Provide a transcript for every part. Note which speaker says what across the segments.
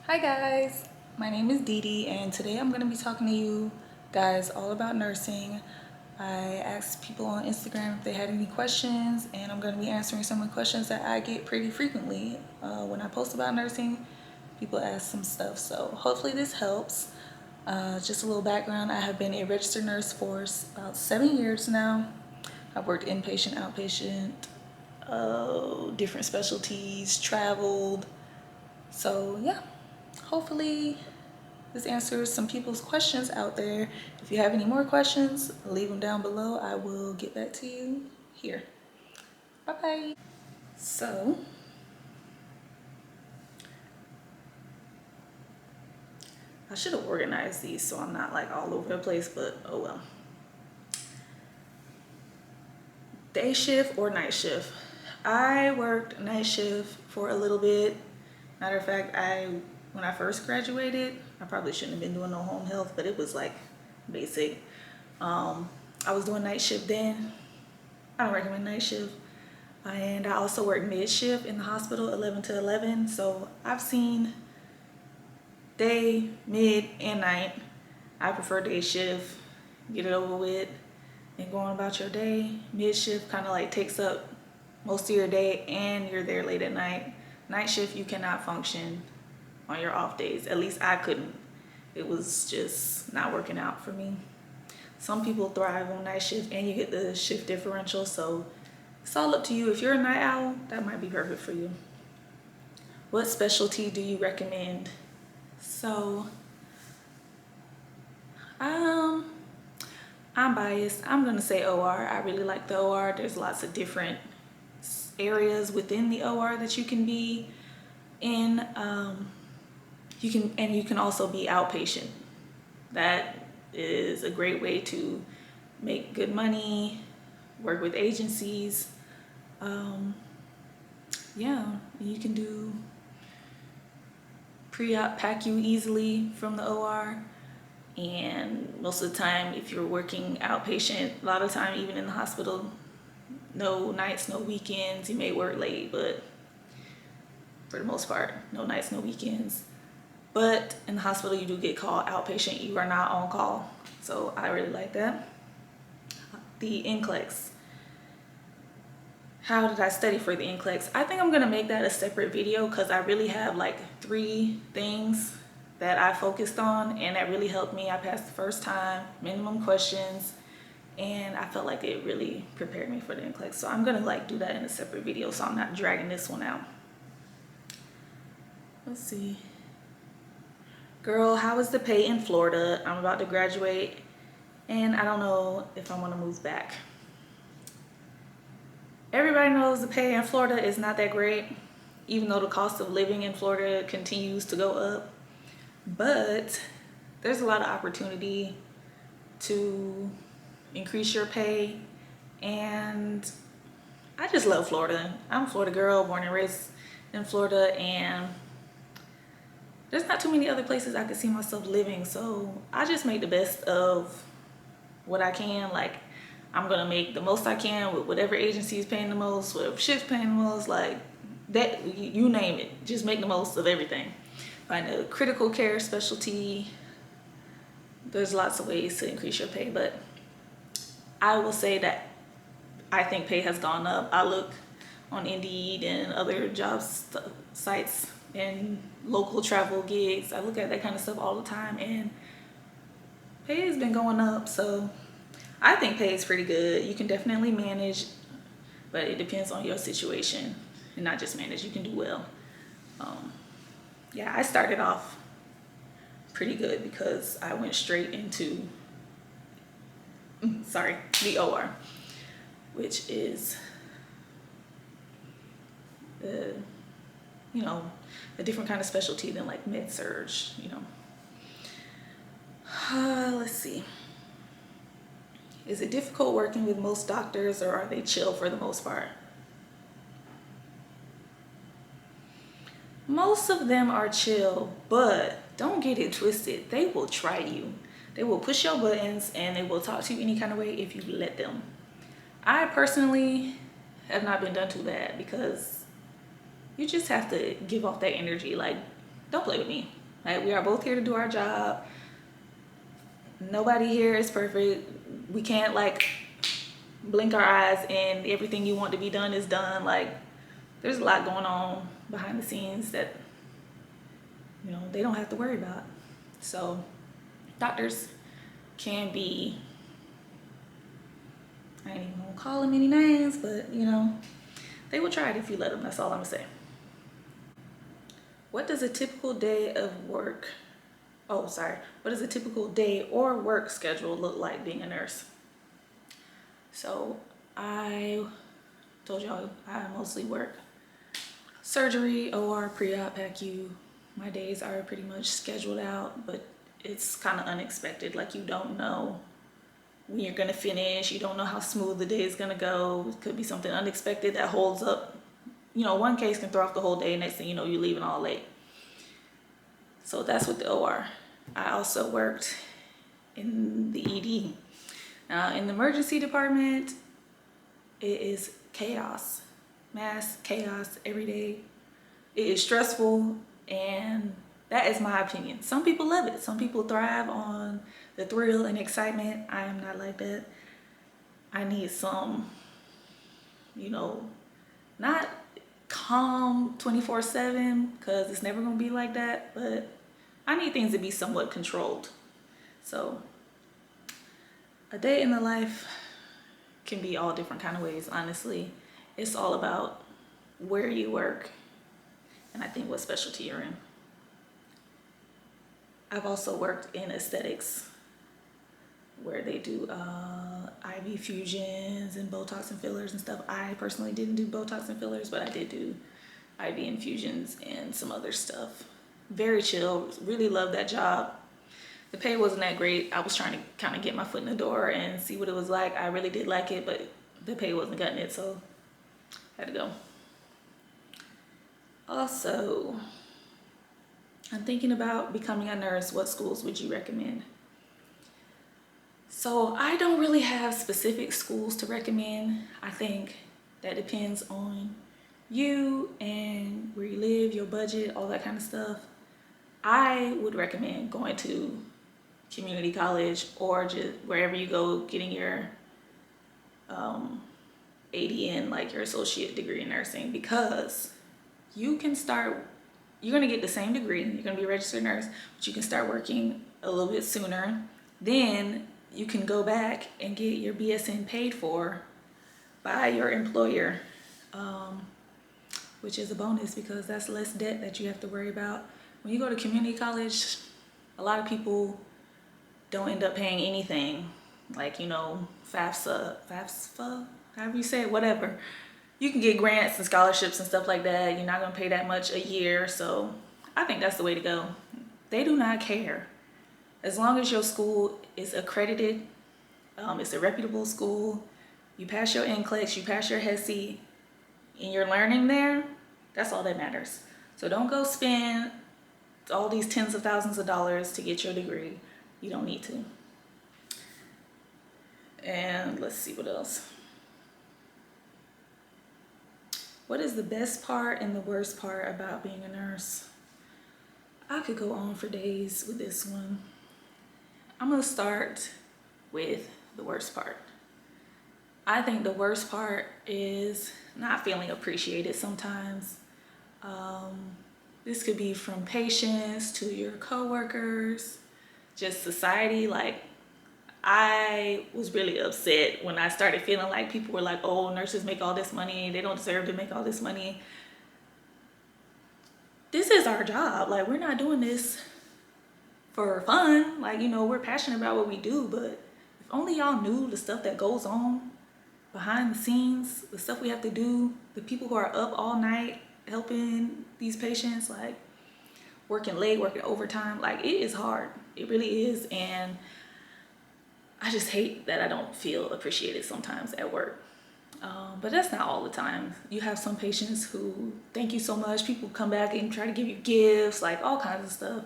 Speaker 1: Hi guys, my name is Dee Dee and today I'm going to be talking to you guys all about nursing. I asked people on Instagram if they had any questions and I'm going to be answering some of the questions that I get pretty frequently when I post about nursing. People ask some stuff, so hopefully this helps. Just a little background, I have been a registered nurse for about 7 years now. I've worked inpatient, outpatient, different specialties, traveled. So yeah, hopefully this answers some people's questions out there. If you have any more questions, leave them down below. I will get back to you here. Bye bye. So I should have organized these so I'm not like all over the place, but oh well. Day shift or night shift? I worked night shift for a little bit. Matter of fact, when I first graduated, I probably shouldn't have been doing no home health, but it was like basic. I was doing night shift then. I don't recommend night shift. And I also worked mid shift in the hospital, 11 to 11. So I've seen day, mid, and night. I prefer day shift, get it over with, and go on about your day. Mid shift kind of like takes up most of your day and you're there late at night. Night shift, you cannot function on your off days. At least I couldn't. It was just not working out for me. Some people thrive on night shift and you get the shift differential. So it's all up to you. If you're a night owl, that might be perfect for you. What specialty do you recommend? So, um, I'm biased. I'm gonna say OR. I really like the OR. There's lots of different areas within the OR that you can be in. You can also be outpatient. That is a great way to make good money, work with agencies. Yeah, you can do pre-op PACU easily from the OR. And most of the time, if you're working outpatient, a lot of time, even in the hospital, no nights, no weekends. You may work late, but for the most part, no nights, no weekends. But in the hospital, you do get called outpatient. You are not on call. So I really like that. The NCLEX. How did I study for the NCLEX? I think I'm gonna make that a separate video because I really have like 3 things that I focused on and that really helped me. I passed the first time, minimum questions, and I felt like it really prepared me for the NCLEX. So I'm gonna like do that in a separate video so I'm not dragging this one out. Let's see. Girl, how is the pay in Florida? I'm about to graduate and I don't know if I want to move back. Everybody knows the pay in Florida is not that great, even though the cost of living in Florida continues to go up. But there's a lot of opportunity to increase your pay, and I just love Florida. I'm a Florida girl, born and raised in Florida, and there's not too many other places I could see myself living. So I just make the best of what I can. Like, I'm gonna make the most I can with whatever agency is paying the most, whatever shift's paying the most, like that, you name it. Just make the most of everything. Find a critical care specialty. There's lots of ways to increase your pay, but I will say that I think pay has gone up. I look on Indeed and other job sites and local travel gigs. I look at that kind of stuff all the time, and pay has been going up. So I think pay is pretty good. You can definitely manage, but it depends on your situation, and not just manage, you can do well. Yeah, I started off pretty good because I went straight into the OR, which is you know, a different kind of specialty than like med surge, you know. Let's see. Is it difficult working with most doctors, or are they chill for the most part? Most of them are chill, but don't get it twisted. They will try you. They will push your buttons and they will talk to you any kind of way if you let them. I personally have not been done too bad because you just have to give off that energy. Like, don't play with me. Like, we are both here to do our job. Nobody here is perfect. We can't like blink our eyes and everything you want to be done is done. Like, there's a lot going on behind the scenes that, you know, they don't have to worry about. So doctors can be, I ain't even gonna call them any names, but you know, they will try it if you let them. That's all I'm gonna say. What does a typical day of work, what does a typical day or work schedule look like being a nurse? So I told y'all I mostly work surgery, OR, pre-op, PACU. My days are pretty much scheduled out, but it's kind of unexpected. Like, you don't know when you're gonna finish. You don't know how smooth the day is gonna go. It could be something unexpected that holds up. You know, one case can throw off the whole day. Next thing you know, you're leaving all late. So that's with the OR. I also worked in the ED. Now, in the emergency department, it is chaos, mass chaos every day. It is stressful, and that is my opinion. Some people love it. Some people thrive on the thrill and excitement. I am not like that. I need some, you know, not calm 24/7, because it's never gonna be like that, but I need things to be somewhat controlled. So a day in the life can be all different kind of ways, honestly. It's all about where you work and I think what specialty you're in. I've also worked in aesthetics where they do IV fusions and Botox and fillers and stuff. I personally didn't do Botox and fillers, but I did do IV infusions and some other stuff. Very chill, really loved that job. The pay wasn't that great. I was trying to kind of get my foot in the door and see what it was like. I really did like it, but the pay wasn't cutting it, so I had to go. Also, I'm thinking about becoming a nurse. What schools would you recommend? So I don't really have specific schools to recommend. I think that depends on you and where you live, your budget, all that kind of stuff. I would recommend going to community college or just wherever you go getting your ADN, like your associate degree in nursing, because you can start, you're gonna get the same degree, you're gonna be a registered nurse, but you can start working a little bit sooner. Then you can go back and get your BSN paid for by your employer, which is a bonus because that's less debt that you have to worry about. When you go to community college, a lot of people don't end up paying anything, like, you know, FAFSA, however you say it, whatever. You can get grants and scholarships and stuff like that. You're not gonna pay that much a year, so I think that's the way to go. They do not care. As long as your school is accredited, it's a reputable school, you pass your NCLEX, you pass your HESI, and you're learning there, that's all that matters. So don't go spend all these tens of thousands of dollars to get your degree. You don't need to. And let's see what else. What is the best part and the worst part about being a nurse? I could go on for days with this one. I'm gonna start with the worst part. I think the worst part is not feeling appreciated sometimes. This could be from patients to your coworkers, just society. Like, I was really upset when I started feeling like people were like, oh, nurses make all this money, they don't deserve to make all this money. This is our job. Like, we're not doing this for fun. Like, you know, we're passionate about what we do, but if only y'all knew the stuff that goes on behind the scenes, the stuff we have to do, the people who are up all night helping these patients, like working late, working overtime. Like, it is hard. It really is. And I just hate that I don't feel appreciated sometimes at work. But that's not all the time. You have some patients who thank you so much. People come back and try to give you gifts, like all kinds of stuff.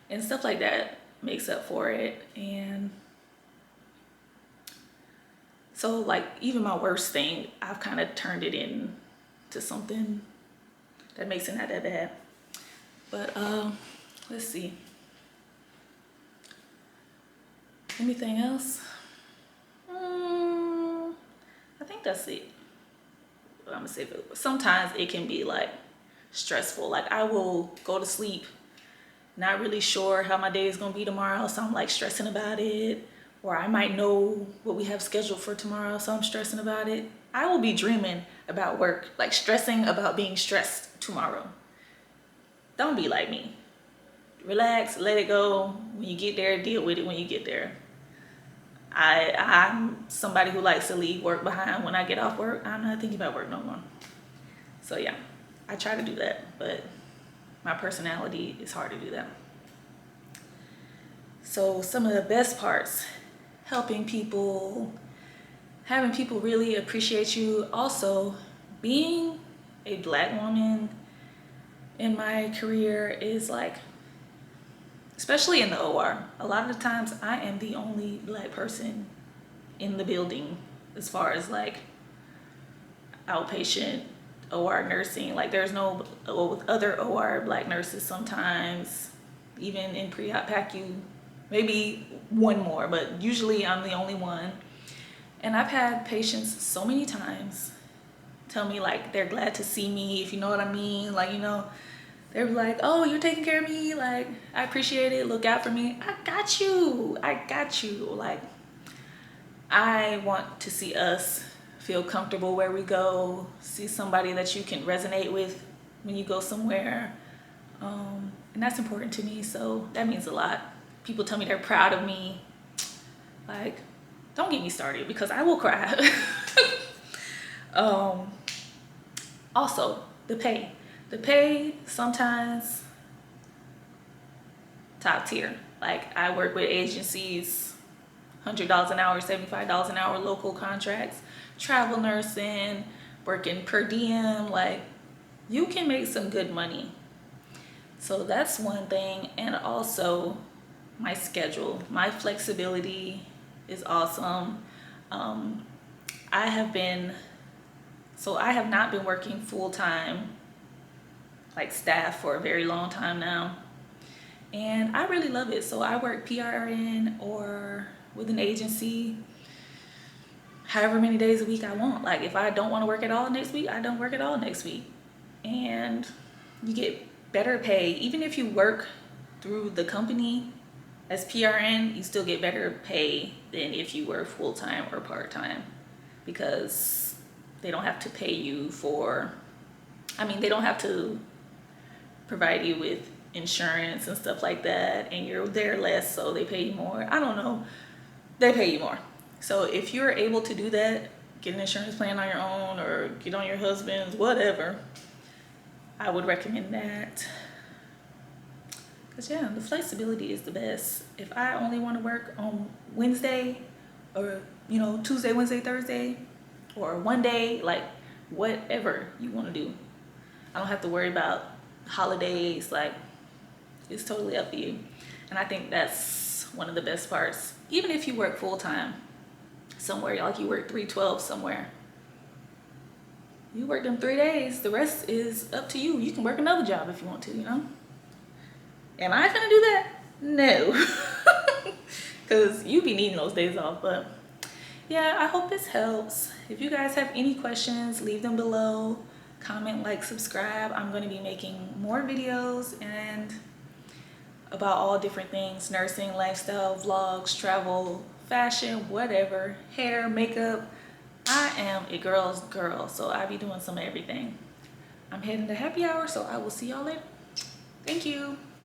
Speaker 1: And stuff like that makes up for it. And so, like, even my worst thing, I've kind of turned it into something that makes it not that bad. But let's see. Anything else? I think that's it. I'm gonna say, sometimes it can be like stressful. Like I will go to sleep not really sure how my day is gonna be tomorrow, so I'm like stressing about it. Or I might know what we have scheduled for tomorrow, so I'm stressing about it. I will be dreaming about work, like stressing about being stressed tomorrow. Don't be like me. Relax, let it go. When you get there, deal with it when you get there. I'm somebody who likes to leave work behind. When I get off work, I'm not thinking about work no more. So yeah, I try to do that, but my personality is hard to do that. So some of the best parts, helping people, having people really appreciate you. Also, being a Black woman in my career is like, especially in the OR, a lot of the times I am the only Black person in the building as far as like outpatient OR nursing. Like there's no other OR Black nurses sometimes, even in pre-op PACU, maybe one more, but usually I'm the only one. And I've had patients so many times tell me like they're glad to see me, if you know what I mean. Like, you know, they're like, oh, you're taking care of me, like I appreciate it, look out for me. I got you, I got you. Like I want to see us feel comfortable where we go, see somebody that you can resonate with when you go somewhere. And that's important to me, so that means a lot. People tell me they're proud of me. Like, don't get me started because I will cry. Also, the pay. The pay sometimes top tier. Like I work with agencies, $100 an hour, $75 an hour, local contracts, travel nursing, working per diem. Like you can make some good money. So that's one thing. And also my schedule, my flexibility is awesome. I have not been working full-time like staff for a very long time now, and I really love it. So I work PRN or with an agency however many days a week I want. Like if I don't want to work at all next week, I don't work at all next week. And you get better pay. Even if you work through the company as PRN, you still get better pay than if you were full-time or part-time, because they don't have to pay you for, they don't have to provide you with insurance and stuff like that, and you're there less, so they pay you more. I don't know, they pay you more. So if you're able to do that, get an insurance plan on your own or get on your husband's, whatever, I would recommend that. Because yeah, the flexibility is the best. If I only want to work on Wednesday or, Tuesday, Wednesday, Thursday, or one day, like whatever you want to do, I don't have to worry about holidays. Like it's totally up to you. And I think that's one of the best parts. Even if you work full-time somewhere, like you work 312 somewhere, you work them 3 days, the rest is up to you. You can work another job if you want to, Am I gonna do that? No. Because you be needing those days off. But yeah, I hope this helps. If you guys have any questions, leave them below. Comment, like, subscribe. I'm going to be making more videos and about all different things: nursing, lifestyle, vlogs, travel, fashion, whatever, hair, makeup. I am a girl's girl, so I be doing some of everything. I'm heading to happy hour, so I will see y'all later. Thank you.